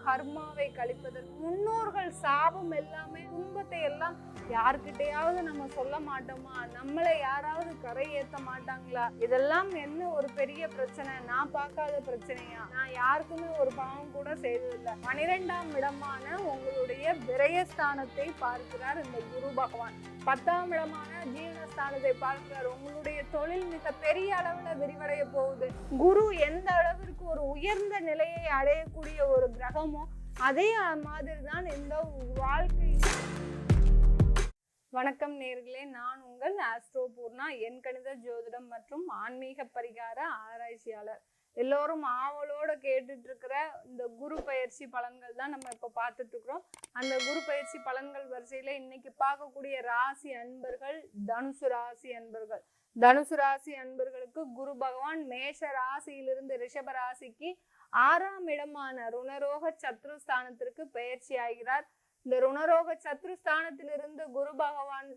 கர்மாவை கழிப்பதற்கு முன்னோர்கள் சாபம் எல்லாமே துன்பத்தை எல்லாம் யார்கிட்டயாவது நம்ம சொல்ல மாட்டோமா? நம்மளை யாராவது கரை ஏத்த மாட்டாங்களா? இதெல்லாம் என்ன ஒரு பெரிய பிரச்சனை? நான் பார்க்காத பிரச்சனையா? நான் யாருக்குமே ஒரு பாவம் கூட செய்ததில்லை. 12ஆம் இடமான உங்களுடைய விரயஸ்தானத்தை பார்க்கிறார் இந்த குரு பகவான். 10ஆம் இடமான ஜீவனஸ்தானத்தை பார்க்கிறார். உங்களுடைய தொழில் மிக பெரிய அளவுல விரிவடைய போகுது. குரு எந்த அளவிற்கு ஒரு உயர்ந்த நிலையை அடையக்கூடிய ஒரு கிரகமோ அதே மாதிரி தான் இந்த வாழ்க்கை. வணக்கம் நேர்களே, நான் உங்கள் ஆஸ்ட்ரோ பூர்ணா, என் கணித ஜோதிடம் மற்றும் ஆன்மீக பரிகார ஆராய்ச்சியாளர். எல்லோரும் ஆவலோட கேட்டுட்டு இருக்கிற இந்த குரு பயிற்சி பலன்கள் தான் நம்ம இப்ப பார்த்துட்டு இருக்கிறோம். அந்த குரு பயிற்சி பலன்கள் வரிசையில இன்னைக்கு பார்க்கக்கூடிய ராசி அன்பர்கள் தனுசு ராசி அன்பர்கள். தனுசு ராசி அன்பர்களுக்கு குரு பகவான் மேஷ ராசியிலிருந்து ரிஷப ராசிக்கு 6ஆம் இடமான ருணரோக சத்ருஸ்தானத்திற்கு பயிற்சி ஆகிறார். இந்த ருணரோக சத்ருஸ்தானத்திலிருந்து குரு பகவான்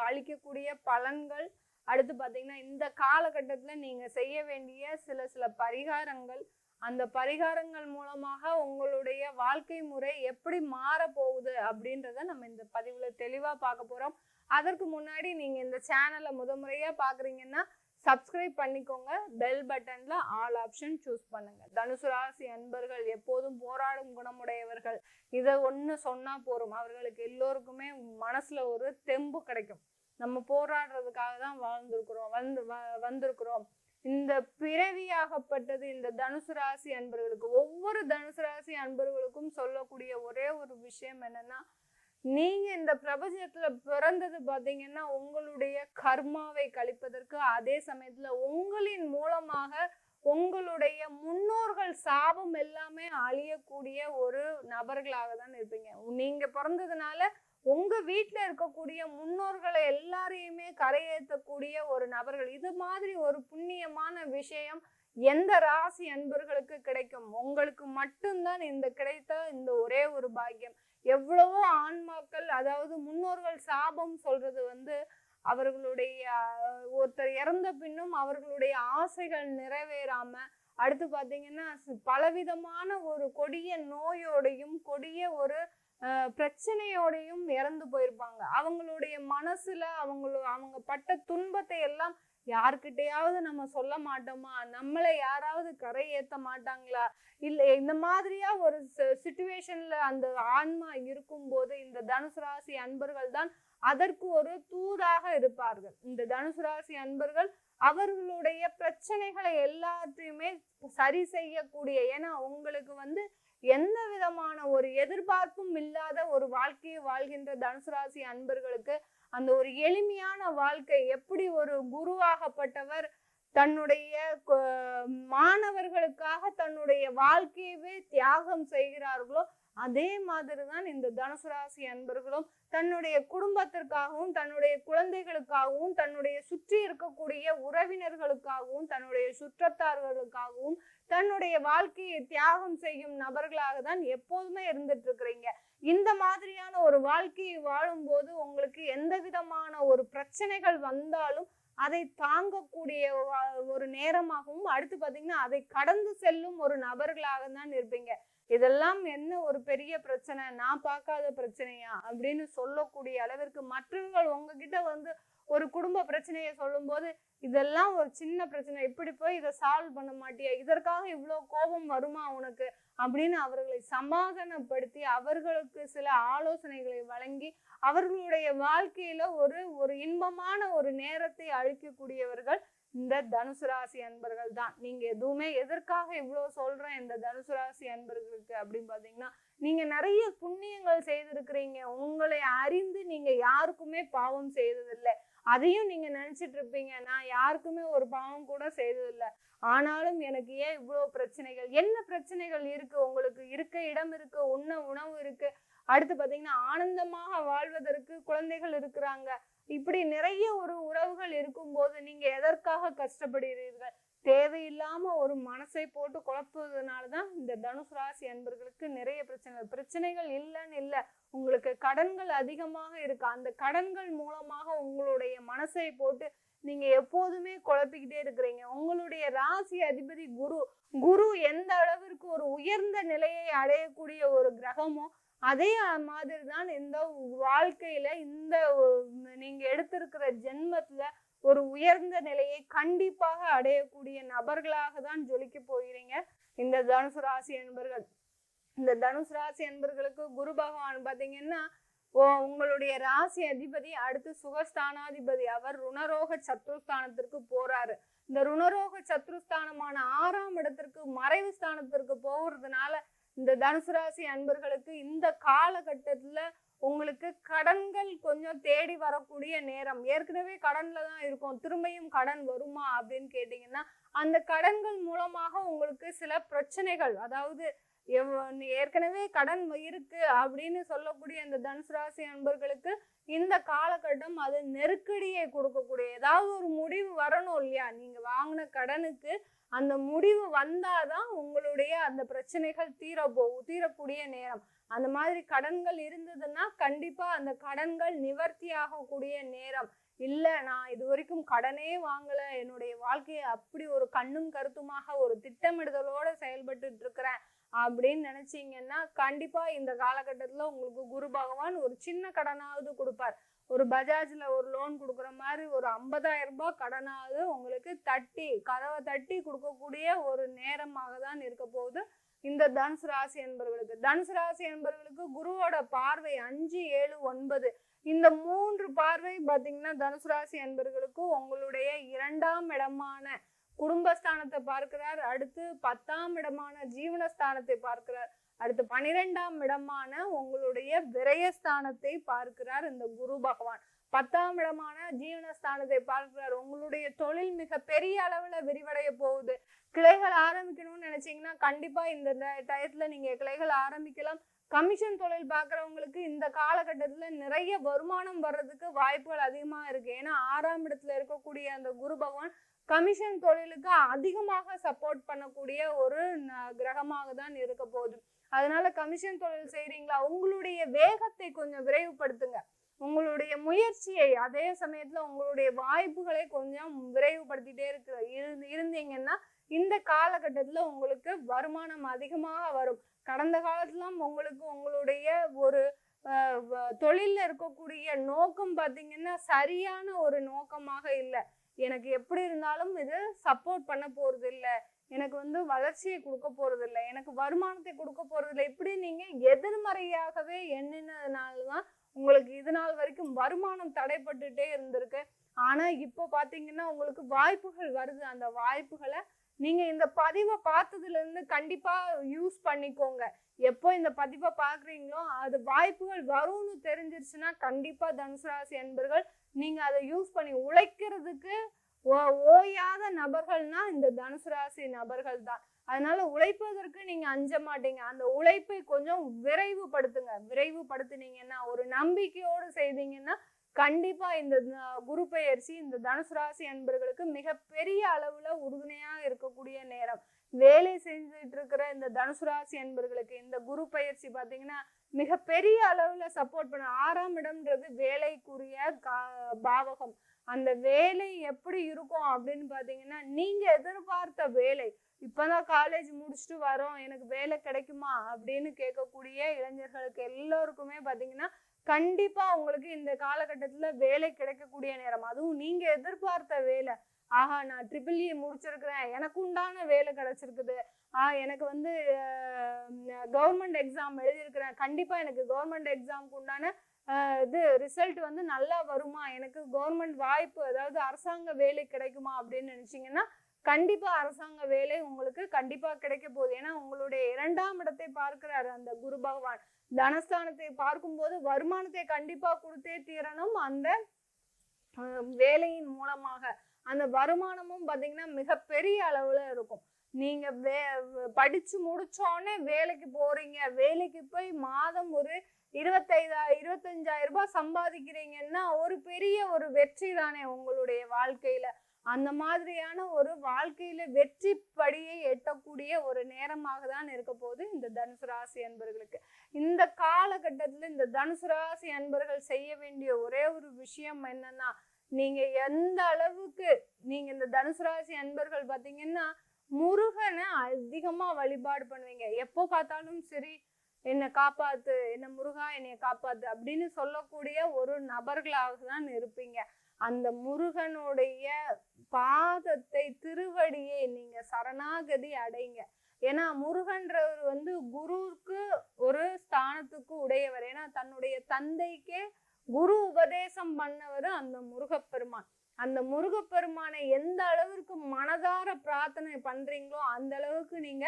அளிக்கக்கூடிய பலன்கள், அடுத்து பார்த்தீங்கன்னா இந்த காலகட்டத்துல நீங்க செய்ய வேண்டிய சில பரிகாரங்கள், அந்த பரிகாரங்கள் மூலமாக உங்களுடைய வாழ்க்கை முறை எப்படி மாற போகுது அப்படின்றத நம்ம இந்த பதிவுல தெளிவா பார்க்க போறோம். அதற்கு முன்னாடி நீங்க இந்த சேனலை முறையா பாக்குறீங்கன்னா சப்ஸ்கிரைப் பண்ணிக்கோங்க. பெல் பட்டன்ல ஆல் ஆப்ஷன் சூஸ் பண்ணுங்க. தனுசு ராசி அன்பர்கள் எப்போதும் போராடும் குணமுடையவர்கள். இதை ஒண்ணு சொன்னா போறோம், அவர்களுக்கு எல்லோருக்குமே மனசுல ஒரு தெம்பு கிடைக்கும். நம்ம போராடுறதுக்காக தான் வந்திருக்கிறோம். இந்த பிறவியாகப்பட்டது இந்த தனுசு ராசி அன்பர்களுக்கு, ஒவ்வொரு தனுசு ராசி அன்பர்களுக்கும் சொல்லக்கூடிய ஒரே ஒரு விஷயம் என்னன்னா, நீங்க இந்த பிரபஞ்சத்துல பிறந்தது பாத்தீங்கன்னா உங்களுடைய கர்மாவை கழிப்பதற்கு, அதே சமயத்துல உங்களின் மூலமாக உங்களுடைய முன்னோர்கள் சாபம் எல்லாமே அழியக்கூடிய ஒரு நபர்களாக தான் இருப்பீங்க. நீங்க பிறந்ததுனால உங்க வீட்டுல இருக்கக்கூடிய முன்னோர்களை எல்லாரையுமே கரையேற்றக்கூடிய ஒரு நபர்கள். இது மாதிரி ஒரு புண்ணியமான விஷயம் எந்த ராசி அன்பர்களுக்கு கிடைக்கும்? உங்களுக்கு மட்டும்தான் இந்த கிடைத்த இந்த ஒரே ஒரு பாக்கியம். எவ்வளவோ ஆன்மாக்கள், அதாவது முன்னோர்கள் சாபம் சொல்றது அவர்களுடைய ஒருத்தர் இறந்த பின்னும் அவர்களுடைய ஆசைகள் நிறைவேறாம, அடுத்து பாத்தீங்கன்னா பலவிதமான ஒரு கொடிய நோயோடையும் கொடிய ஒரு பிரச்சனையோடையும் இறந்து போயிருப்பாங்க. அவங்களுடைய மனசுல அவங்க பட்ட துன்பத்தை எல்லாம் யார்கிட்டயாவது நம்ம சொல்ல மாட்டோமா? நம்மளை யாராவது கரை ஏத்த மாட்டாங்களா? இல்ல இந்த மாதிரியா ஒரு சிச்சுவேஷன்ல அந்த ஆன்மா இருக்கும் போது இந்த தனுசு ராசி அன்பர்கள் தான் அதற்கு ஒரு தூதாக இருப்பார்கள். இந்த தனுசு ராசி அன்பர்கள் அவர்களுடைய பிரச்சனைகளை எல்லாத்தையுமே சரி செய்யக்கூடிய, ஏன்னா உங்களுக்கு எந்த விதமான ஒரு எதிர்பார்ப்பும் இல்லாத ஒரு வாழ்க்கையை வாழ்கின்ற தனுசு ராசி அன்பர்களுக்கு அந்த ஒரு எளிமையான வாழ்க்கை, எப்படி ஒரு குருவாகப்பட்டவர் தன்னுடைய மாணவர்களுக்காக தன்னுடைய வாழ்க்கையவே தியாகம் செய்கிறார்களோ அதே மாதிரிதான் இந்த தனுசு ராசி அன்பர்களும் தன்னுடைய குடும்பத்திற்காகவும் தன்னுடைய குழந்தைகளுக்காகவும் தன்னுடைய சுற்றி இருக்கக்கூடிய உறவினர்களுக்காகவும் தன்னுடைய சுற்றத்தார்களுக்காகவும் தன்னுடைய வாழ்க்கையை தியாகம் செய்யும் நபர்களாக தான் எப்போதுமே இருந்துட்டு இருக்கிறீங்க. இந்த மாதிரியான ஒரு வாழ்க்கையை வாழும் போது உங்களுக்கு எந்த விதமான ஒரு பிரச்சனைகள் வந்தாலும் அதை தாங்கக்கூடிய ஒரு நேரமாகவும், அடுத்து பாத்தீங்கன்னா அதை கடந்து செல்லும் ஒரு நபர்களாக தான் இருப்பீங்க. இதெல்லாம் என்ன ஒரு பெரிய பிரச்சனை? நான் பார்க்காத பிரச்சனையா அப்படின்னு சொல்லக்கூடிய அளவிற்கு மற்றவர்கள் உங்ககிட்ட ஒரு குடும்ப பிரச்சனையை சொல்லும் போது, இதெல்லாம் ஒரு சின்ன பிரச்சனை, இப்படி போய் இதை சால்வ் பண்ண மாட்டியா, இதற்காக இவ்வளவு கோபம் வருமா உனக்கு அப்படின்னு அவர்களை சமாதானப்படுத்தி அவர்களுக்கு சில ஆலோசனைகளை வழங்கி அவர்களுடைய வாழ்க்கையில ஒரு இன்பமான ஒரு நேரத்தை அளிக்கக்கூடியவர்கள் இந்த தனுசு ராசி அன்பர்கள் தான். நீங்க எதுவுமே எதற்காக இவ்வளவு சொல்றேன் இந்த தனுசு ராசி அன்பர்களுக்கு அப்படின்னு பாத்தீங்கன்னா, நீங்க நிறைய புண்ணியங்கள் செய்திருக்கிறீங்க. உங்களை அறிந்து நீங்க யாருக்குமே பாவம் செய்ததில்லை. அதையும் நீங்க நினைச்சிட்டு இருப்பீங்க, நான் யாருக்குமே ஒரு பாவம் கூட செய்ததில்லை, ஆனாலும் எனக்கு ஏன் இவ்வளவு பிரச்சனைகள்? என்ன பிரச்சனைகள் இருக்கு? உங்களுக்கு இருக்க இடம் இருக்கு, உணவு இருக்கு, அடுத்து பாத்தீங்கன்னா ஆனந்தமாக வாழ்வதற்கு குழந்தைகள் இருக்கிறாங்க, இப்படி நிறைய ஒரு உறவுகள் இருக்கும் போது நீங்க எதற்காக கஷ்டப்படுகிறீர்கள்? தேவையில்லாம ஒரு மனசை போட்டு குழப்புவதனாலதான் இந்த தனுசு ராசி அன்பர்களுக்கு நிறைய பிரச்சனைகள் இல்லைன்னு இல்லை, உங்களுக்கு கடன்கள் அதிகமாக இருக்கு. அந்த கடன்கள் மூலமாக உங்களுடைய மனசை போட்டு நீங்க எப்போதுமே குழப்பிக்கிட்டே இருக்கிறீங்க. உங்களுடைய ராசி அதிபதி குரு. குரு எந்த அளவிற்கு ஒரு உயர்ந்த நிலையை அடையக்கூடிய ஒரு கிரகமோ அதே மாதிரிதான் இந்த வாழ்க்கையில இந்த நீங்க எடுத்திருக்கிற ஜென்மத்துல ஒரு உயர்ந்த நிலையை கண்டிப்பாக அடையக்கூடிய நபர்களாக தான் ஜொலிக்க போகிறீங்க இந்த தனுசு ராசி என்பர்கள். இந்த தனுசு ராசி என்பர்களுக்கு குரு பகவான் பாத்தீங்கன்னா உங்களுடைய ராசி அதிபதி அடுத்து சுகஸ்தானாதிபதி. அவர் ருணரோக சத்ருஸ்தானத்திற்கு போறாரு. இந்த ருணரோக சத்ருஸ்தானமான 6ஆம் இடத்திற்கு மறைவு ஸ்தானத்திற்கு போகிறதுனால இந்த தனுசு ராசி அன்பர்களுக்கு இந்த காலகட்டத்துல உங்களுக்கு கடன்கள் கொஞ்சம் தேடி வரக்கூடிய நேரம். ஏற்கனவே கடன்ல தான் இருக்கும், திரும்பியும் கடன் வருமா அப்படின்னு கேட்டீங்கன்னா அந்த கடன்கள் மூலமாக உங்களுக்கு சில பிரச்சனைகள், அதாவது ஏற்கனவே கடன் இருக்கு அப்படின்னு சொல்லக்கூடிய இந்த தனுசு ராசி அன்பர்களுக்கு இந்த காலகட்டம் அது நெருக்கடியை கொடுக்கக்கூடிய ஏதாவது ஒரு முடிவு வரணும் இல்லையா? நீங்க வாங்கின கடனுக்கு அந்த முடிவு வந்தாதான் உங்களுடைய அந்த பிரச்சனைகள் தீரக்கூடிய நேரம். அந்த மாதிரி கடன்கள் இருந்ததுன்னா கண்டிப்பா அந்த கடன்கள் நிவர்த்தி ஆகக்கூடிய நேரம். இல்ல நான் இது வரைக்கும் கடனே வாங்கல, என்னுடைய வாழ்க்கையை அப்படி ஒரு கண்ணும் கருத்துமாக ஒரு திட்டமிடுதலோட செயல்பட்டு இருக்கிறேன் அப்படின்னு நினைச்சீங்கன்னா கண்டிப்பா இந்த காலகட்டத்துல உங்களுக்கு குரு பகவான் ஒரு சின்ன கடனாவது கொடுப்பார். ஒரு பஜாஜ்ல ஒரு லோன் கொடுக்குற மாதிரி ஒரு 50,000 ரூபாய் கடனாவது உங்களுக்கு கதவை தட்டி கொடுக்கக்கூடிய ஒரு நேரமாக தான் இருக்க போகுது இந்த தனுசு ராசி என்பவர்களுக்கு. தனுசு ராசி என்பவர்களுக்கு குருவோட பார்வை 5, 7, 9 இந்த 3 பார்வை பாத்தீங்கன்னா தனுசு ராசி என்பவர்களுக்கு உங்களுடைய 2ஆம் இடமான குடும்பஸ்தானத்தை பார்க்கிறார். அடுத்து 10ஆம் இடமான ஜீவனஸ்தானத்தை பார்க்கிறார். அடுத்து 12ஆம் இடமான உங்களுடைய விரயஸ்தானத்தை பார்க்கிறார் இந்த குரு பகவான். 10ஆம் இடமான ஜீவனஸ்தானத்தை பார்க்கிறார். உங்களுடைய தொழில் மிக பெரிய அளவுல விரிவடைய போகுது. கிளைகள் ஆரம்பிக்கணும்னு நினைச்சீங்கன்னா கண்டிப்பா இந்த டயத்துல நீங்க கிளைகள் ஆரம்பிக்கலாம். கமிஷன் தொழில் பார்க்குறவங்களுக்கு இந்த காலகட்டத்துல நிறைய வருமானம் வர்றதுக்கு வாய்ப்புகள் அதிகமா இருக்கு. ஏன்னா 6ஆம் இடத்துல இருக்கக்கூடிய அந்த குரு பகவான் கமிஷன் தொழிலுக்கு அதிகமாக சப்போர்ட் பண்ணக்கூடிய ஒரு கிரகமாக தான் இருக்க போகுது. அதனால கமிஷன் தொழில் செய்றீங்களா, உங்களுடைய வேகத்தை கொஞ்சம் விரைவுபடுத்துங்க. உங்களுடைய முயற்சியை அதே சமயத்துல உங்களுடைய வாய்ப்புகளை கொஞ்சம் விரைவுபடுத்திட்டே இருந்தீங்கன்னா இந்த காலகட்டத்துல உங்களுக்கு வருமானம் அதிகமாக வரும். கடந்த காலத்துலாம் உங்களுக்கு உங்களுடைய ஒரு தொழில்ல இருக்கக்கூடிய நோக்கம் பாத்தீங்கன்னா சரியான ஒரு நோக்கமாக இல்லை. எனக்கு எப்படி இருந்தாலும் இது சப்போர்ட் பண்ண போறது இல்லை, எனக்கு வளர்ச்சியை கொடுக்க போறது இல்லை, எனக்கு வருமானத்தை கொடுக்க போறது இல்லை, இப்படி நீங்க எதிர்மறையாகவே எண்ணினதுனாலதான் உங்களுக்கு இது நாள் வரைக்கும் வருமானம் தடைப்பட்டுட்டே இருந்திருக்கு. ஆனா இப்போ பாத்தீங்கன்னா உங்களுக்கு வாய்ப்புகள் வருது. அந்த வாய்ப்புகளை நீங்க இந்த பதிவை பார்த்ததுல இருந்து கண்டிப்பா யூஸ் பண்ணிக்கோங்க. எப்போ இந்த பதிவை பாக்குறீங்களோ அது வாய்ப்புகள் வரும்னு தெரிஞ்சிருச்சுன்னா கண்டிப்பா தனுசு ராசி என்பர்கள் நீங்க அதை யூஸ் பண்ணி உழைக்கிறதுக்கு ஓயாத நபர்கள்னா இந்த தனுசு ராசி நபர்கள் தான். அதனால உழைப்பதற்கு நீங்க அஞ்ச மாட்டீங்க. அந்த உழைப்பை கொஞ்சம் விரைவுபடுத்தினீங்கன்னா ஒரு நம்பிக்கையோடு செய்தீங்கன்னா கண்டிப்பா இந்த குரு பெயர்ச்சி இந்த தனுசு ராசி அன்பர்களுக்கு மிகப்பெரிய அளவுல உறுதுணையா இருக்கக்கூடிய நேரம். வேலை செஞ்சுட்டு இருக்கிற இந்த தனுசு ராசி அன்பர்களுக்கு இந்த குரு பெயர்ச்சி பாத்தீங்கன்னா மிகப்பெரிய அளவுல சப்போர்ட் பண்ண. 6ஆம் இடம்ன்றது வேலைக்குரிய பாவகம். அந்த வேலை எப்படி இருக்கும் அப்படின்னு பாத்தீங்கன்னா நீங்க எதிர்பார்த்த வேலை, இப்பதான் காலேஜ் முடிச்சுட்டு வரோம் எனக்கு வேலை கிடைக்குமா அப்படின்னு கேட்கக்கூடிய இளைஞர்களுக்கு எல்லோருக்குமே பாத்தீங்கன்னா கண்டிப்பா உங்களுக்கு இந்த காலகட்டத்துல வேலை கிடைக்கக்கூடிய நேரம். அதுவும் நீங்க எதிர்பார்த்த வேலை, ஆஹா நான் EEE முடிச்சிருக்கிறேன், எனக்கு உண்டான வேலை கிடைச்சிருக்குது, எனக்கு கவர்மெண்ட் எக்ஸாம் எழுதியிருக்கிறேன், கண்டிப்பா எனக்கு கவர்மெண்ட் எக்ஸாமுக்கு உண்டான ரிசல்ட் நல்லா வருமா, எனக்கு கவர்மெண்ட் வாய்ப்பு அதாவது அரசாங்க வேலை கிடைக்குமா அப்படின்னு நினைச்சீங்கன்னா கண்டிப்பா அரசாங்க வேலை உங்களுக்கு கண்டிப்பா கிடைக்க போகுது. ஏன்னா உங்களுடைய 2ஆம் இடத்தை பார்க்கிறாரு அந்த குரு பகவான். தனஸ்தானத்தை பார்க்கும்போது வருமானத்தை கண்டிப்பா கொடுத்தே தீரணும். அந்த வேலையின் மூலமாக அந்த வருமானமும் பாத்தீங்கன்னா மிகப்பெரிய அளவுல இருக்கும். நீங்க படிச்சு முடிச்சோடனே வேலைக்கு போறீங்க, வேலைக்கு போய் மாதம் ஒரு 25,000 ரூபாய் சம்பாதிக்கிறீங்கன்னா ஒரு பெரிய ஒரு வெற்றி தானே உங்களுடைய வாழ்க்கையில. அந்த மாதிரியான ஒரு வாழ்க்கையில வெற்றி படியை எட்டக்கூடிய ஒரு நேரமாக தான் இருக்க போது இந்த தனுசு ராசி அன்பர்களுக்கு. இந்த காலகட்டத்துல இந்த தனுசு ராசி அன்பர்கள் செய்ய வேண்டிய ஒரே ஒரு விஷயம் என்னன்னா, நீங்க எந்த அளவுக்கு நீங்க இந்த தனுசு ராசி அன்பர்கள் பாத்தீங்கன்னா முருகனை அதிகமா வழிபாடு பண்ணுவீங்க. எப்போ பார்த்தாலும் சரி, என்னை காப்பாத்து, என்ன முருகா என்னைய காப்பாத்து அப்படின்னு சொல்லக்கூடிய ஒரு நபர்களாக தான் இருப்பீங்க. அந்த முருகனுடைய பாதத்தை, திருவடியை நீங்க சரணாகதி அடைங்க. ஏன்னா முருகன்றவர் குருவுக்கு ஒரு ஸ்தானத்துக்கு உடையவர். ஏன்னா தன்னுடைய தந்தைக்கே குரு உபதேசம் பண்ணவர் அந்த முருகப்பெருமான். அந்த முருகப்பெருமானை எந்த அளவிற்கு மனதார பிரார்த்தனை பண்றீங்களோ அந்த அளவுக்கு நீங்க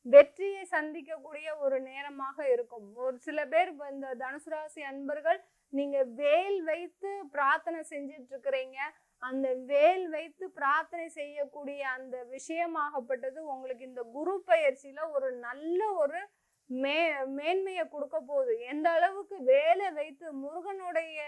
வெற்றியை சந்திக்கக்கூடிய ஒரு நேரமாக இருக்கும். ஒரு சில பேர் இந்த தனுசு ராசி அன்பர்கள் நீங்க வேல் வைத்து பிரார்த்தனை செஞ்சிட்டு இருக்கிறீங்க. அந்த வேல் வைத்து பிரார்த்தனை செய்யக்கூடிய அந்த விஷயமாகப்பட்டது உங்களுக்கு இந்த குரு பயிற்சியில ஒரு நல்ல ஒரு மேன்மையை கொடுக்க போகுது. எந்த அளவுக்கு வேலை வைத்து முருகனுடைய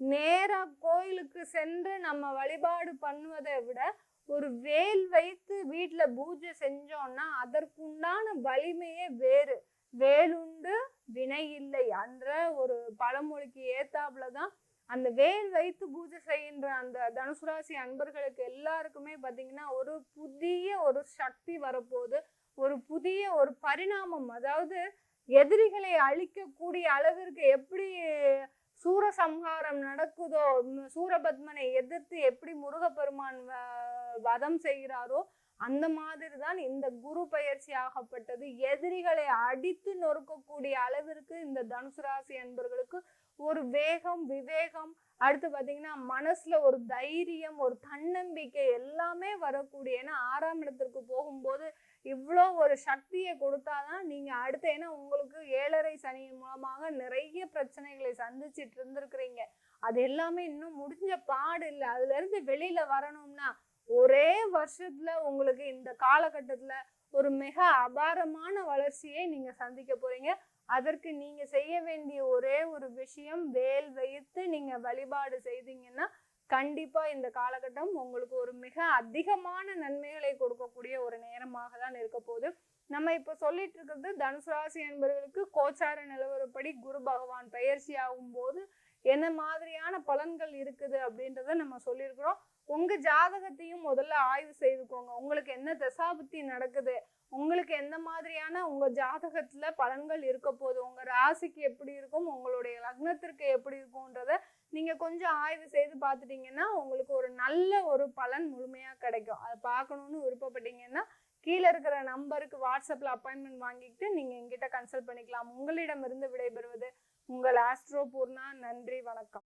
நேரா கோயிலுக்கு சென்று நம்ம வழிபாடு பண்ணுவதை விட ஒரு வேல் வைத்து வீட்டுல பூஜை செஞ்சோம்னா அதற்குண்டான வலிமையே வேறு. வேலுண்டு வினை இல்லை என்ற ஒரு பழமொழிக்கு ஏத்தாப்புலதான் அந்த வேல் வைத்து பூஜை செய்கின்ற அந்த தனுசு ராசி அன்பர்களுக்கு எல்லாருக்குமே பாத்தீங்கன்னா ஒரு புதிய ஒரு சக்தி வரப்போகுது. ஒரு புதிய ஒரு பரிணாமம், அதாவது எதிரிகளை அழிக்கக்கூடிய அளவிற்கு எப்படி சூரசம்ஹாரம் நடக்குதோ, சூரபத்மனை எதிர்த்து எப்படி முருகப்பெருமான் வதம் செய்கிறாரோ அந்த மாதிரி தான் இந்த குரு பயிற்சி ஆகப்பட்டது. எதிரிகளை அடித்து நொறுக்கக்கூடிய அளவிற்கு இந்த தனுசு ராசி அன்பர்களுக்கு ஒரு வேகம், விவேகம், அடுத்து பாத்தீங்கன்னா மனசுல ஒரு தைரியம், ஒரு தன்னம்பிக்கை எல்லாமே வரக்கூடிய. ஏன்னா 6ஆம் இடத்திற்கு போகும்போது இவ்வளோ ஒரு சக்தியை கொடுத்தாதான் நீங்க அடுத்த, ஏன்னா உங்களுக்கு 7.5 சனியின் மூலமாக நிறைய பிரச்சனைகளை சந்திச்சுட்டு இருந்திருக்கிறீங்க. அது எல்லாமே இன்னும் முடிஞ்ச பாடு இல்லை. அதுல இருந்து வெளியில வரணும்னா ஒரே வருஷத்துல உங்களுக்கு இந்த காலகட்டத்துல ஒரு மிக அபாரமான வளர்ச்சியை நீங்க சந்திக்க போறீங்க. அதற்கு நீங்க செய்ய வேண்டிய ஒரே ஒரு விஷயம், வேல் வைத்து நீங்க வழிபாடு செய்தீங்கன்னா கண்டிப்பா இந்த காலகட்டம் உங்களுக்கு ஒரு மிக அதிகமான நன்மைகளை கொடுக்கக்கூடிய ஒரு நேரமாக தான் இருக்க போகுது. நம்ம இப்ப சொல்லிட்டு இருக்கிறது தனுசு ராசி என்பவர்களுக்கு கோச்சார நிலவரப்படி குரு பகவான் பயிற்சி ஆகும் போது என்ன மாதிரியான பலன்கள் இருக்குது அப்படின்றத நம்ம சொல்லியிருக்கிறோம். உங்க ஜாதகத்தையும் முதல்ல ஆய்வு செய்துக்கோங்க. உங்களுக்கு என்ன தசாபுத்தி நடக்குது, உங்களுக்கு எந்த மாதிரியான உங்க ஜாதகத்துல பலன்கள் இருக்க போகுது, உங்க ராசிக்கு எப்படி இருக்கும், உங்களுடைய லக்னத்திற்கு எப்படி இருக்கும்ன்றத நீங்க கொஞ்சம் ஆய்வு செய்து பார்த்துட்டீங்கன்னா உங்களுக்கு ஒரு நல்ல ஒரு பலன் முழுமையா கிடைக்கும். அதை பார்க்கணும்னு விருப்பப்பட்டீங்கன்னா கீழே இருக்கிற நம்பருக்கு வாட்ஸ்அப்ல அப்பாயின்மெண்ட் வாங்கிட்டு நீங்க எங்கிட்ட கன்சல்ட் பண்ணிக்கலாம். உங்களிடமிருந்து விடைபெறுவது உங்கள் ஆஸ்ட்ரோ பூர்ணா. நன்றி, வணக்கம்.